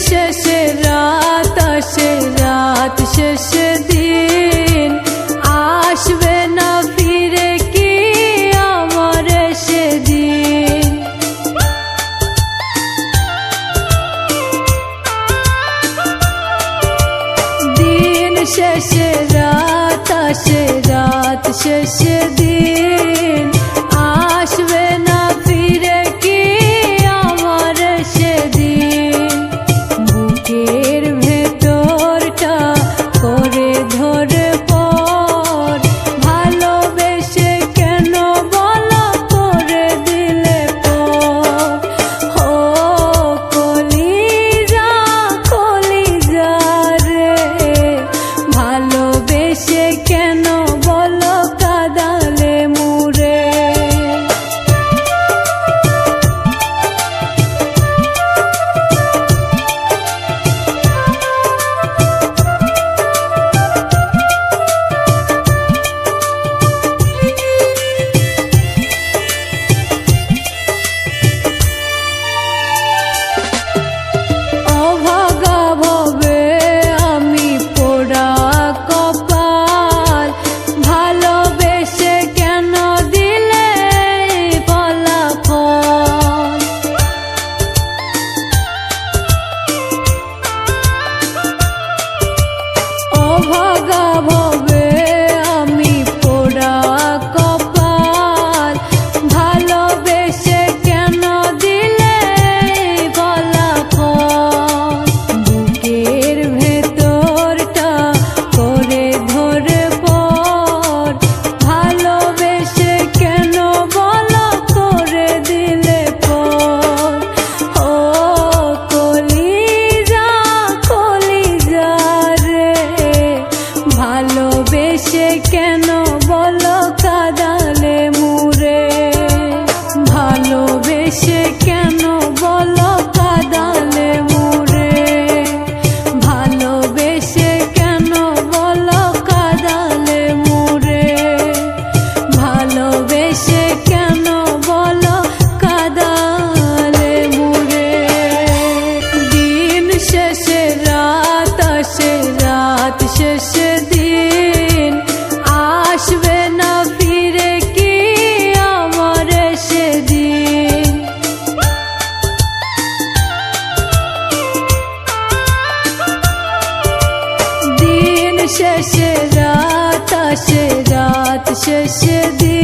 শেষে রাত আসে, রাত শেষে দিন আসবে না ফিরে কি আমার সেদিন। দিন শেষে রাত আসে, রাত শেষে দিন আসবে না ফিরে কি আমার সেদিন। বুকের ভেতরটা করে ধরে পর ভালোবেসে কেন বলো করে দিলে পর। ও কলিজা কলিজা রে, ভালোবেসে কেন বলো কাঁদালে মুরে। অভাগা ভবে আমি পোড়া কপাল, ভালোবেসে কেন দিলে ফলাফল। অভাগা ভবে আমি পোড়া কপাল, ভালোবেসে কেন দিলে ফলাফল। বুকের ভেতরটা করে ধরে পর ভালোবেসে কেন বলো করে দিলে পর। ও কলিজা কলিজা রে, ভালোবেসে কেন বলো কাঁদালে মুরে। ভালোবেসে কেন বলো কাঁদালে মুরে। ভালোবেসে কেন বলো কাঁদালে মুরে। ভালোবেসে কেন বলো কাঁদালে মুরে। দিন শেষে রাত আসে, রাত শেষে দিন আসবে না ফিরে কি আমার সেদিন। দিন শেষে রাত আসে, রাত শেষে দিন